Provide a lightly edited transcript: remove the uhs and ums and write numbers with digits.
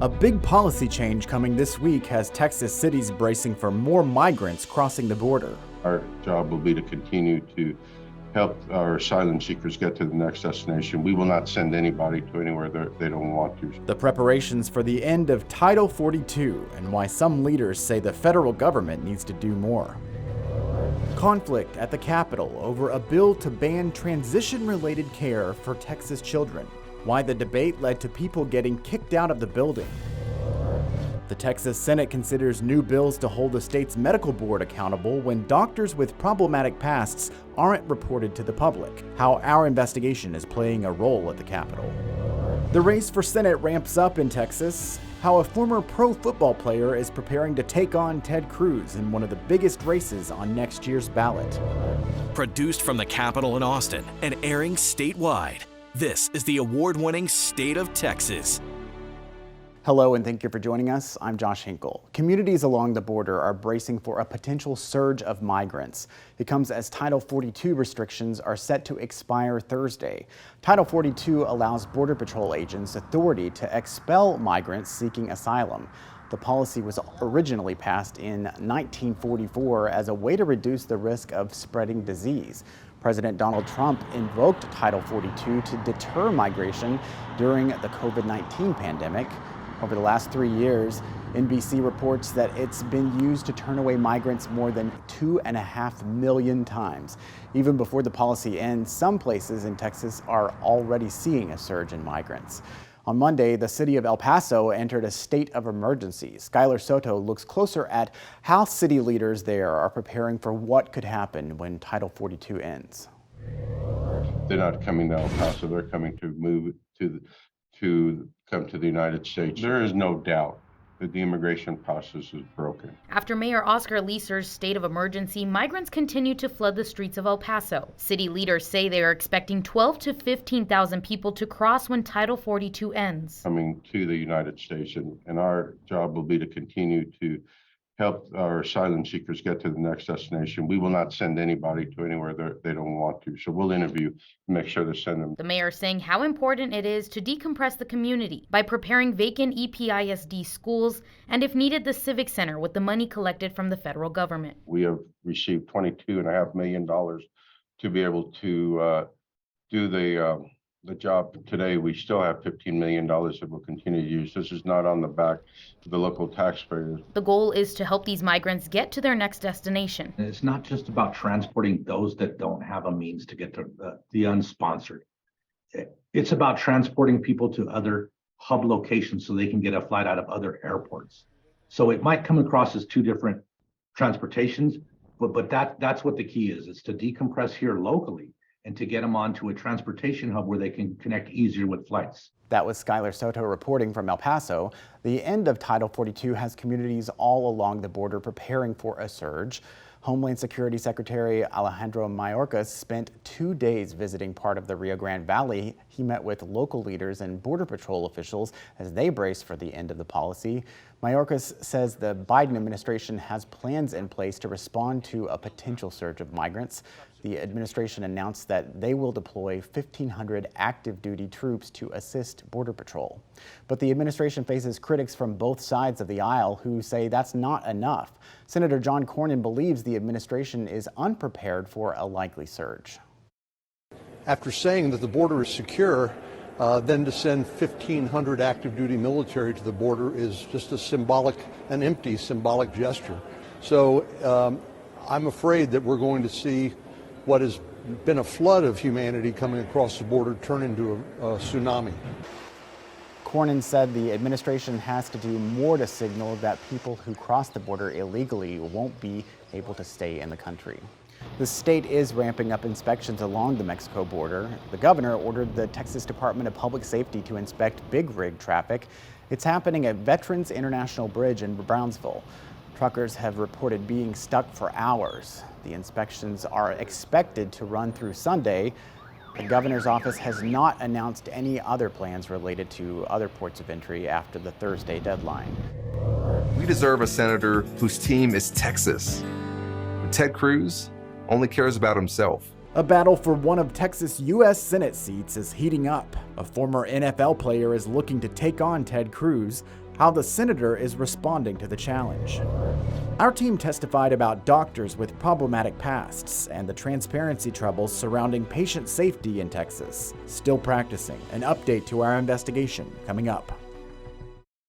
A big policy change coming this week has Texas cities bracing for more migrants crossing the border. Our job will be to continue to help our asylum seekers get to the next destination. We will not send anybody to anywhere they don't want to. The preparations for the end of Title 42 and why some leaders say the federal government needs to do more. Conflict at the Capitol over a bill to ban transition-related care for Texas children. Why the debate led to people getting kicked out of the building. The Texas Senate considers new bills to hold the state's medical board accountable when doctors with problematic pasts aren't reported to the public. How our investigation is playing a role at the Capitol. The race for Senate ramps up in Texas. How a former pro football player is preparing to take on Ted Cruz in one of the biggest races on next year's ballot. Produced from the Capitol in Austin and airing statewide, this is the award-winning State of Texas. Hello and thank you for joining us. I'm Josh Hinkle. Communities along the border are bracing for a potential surge of migrants. It comes as Title 42 restrictions are set to expire Thursday. Title 42 allows Border Patrol agents authority to expel migrants seeking asylum. The policy was originally passed in 1944 as a way to reduce the risk of spreading disease. President Donald Trump invoked Title 42 to deter migration during the COVID-19 pandemic. Over the last 3 years, NBC reports that it's been used to turn away migrants more than 2.5 million times. Even before the policy ends, some places in Texas are already seeing a surge in migrants. On Monday, the city of El Paso entered a state of emergency. Skylar Soto looks closer at how city leaders there are preparing for what could happen when Title 42 ends. They're not coming to El Paso, they're coming to move to come to the United States. There is no doubt that the immigration process is broken. After Mayor Oscar Leeser's state of emergency, migrants continue to flood the streets of El Paso. City leaders say they are expecting 12,000 to 15,000 people to cross when Title 42 ends. Coming to the United States, and our job will be to continue to help our asylum seekers get to the next destination. We will not send anybody to anywhere they don't want to. So we'll interview and make sure to send them. The mayor saying how important it is to decompress the community by preparing vacant EPISD schools and, if needed, the Civic Center with the money collected from the federal government. We have received $22.5 million to be able to do the job today. We still have $15 million that we'll continue to use. This is not on the back of the local taxpayers. The goal is to help these migrants get to their next destination. And it's not just about transporting those that don't have a means to get to the unsponsored. It's about transporting people to other hub locations so they can get a flight out of other airports. So it might come across as two different transportations, but that's what the key is. It's to decompress here locally and to get them onto a transportation hub where they can connect easier with flights. That was Skylar Soto reporting from El Paso. The end of Title 42 has communities all along the border preparing for a surge. Homeland Security Secretary Alejandro Mayorkas spent 2 days visiting part of the Rio Grande Valley. He met with local leaders and Border Patrol officials as they brace for the end of the policy. Mayorkas says the Biden administration has plans in place to respond to a potential surge of migrants. The administration announced that they will deploy 1,500 active duty troops to assist Border Patrol. But the administration faces critics from both sides of the aisle who say that's not enough. Senator John Cornyn believes the administration is unprepared for a likely surge. After saying that the border is secure, then to send 1,500 active duty military to the border is just an empty symbolic gesture. So I'm afraid that we're going to see what has been a flood of humanity coming across the border turn into a tsunami. Cornyn said the administration has to do more to signal that people who cross the border illegally won't be able to stay in the country. The state is ramping up inspections along the Mexico border. The governor ordered the Texas Department of Public Safety to inspect big rig traffic. It's happening at Veterans International Bridge in Brownsville. Truckers have reported being stuck for hours. The inspections are expected to run through Sunday. The governor's office has not announced any other plans related to other ports of entry after the Thursday deadline. We deserve a senator whose team is Texas. Ted Cruz only cares about himself. A battle for one of Texas' U.S. Senate seats is heating up. A former NFL player is looking to take on Ted Cruz. how the senator is responding to the challenge. Our team testified about doctors with problematic pasts and the transparency troubles surrounding patient safety in Texas. Still practicing. An update to our investigation coming up.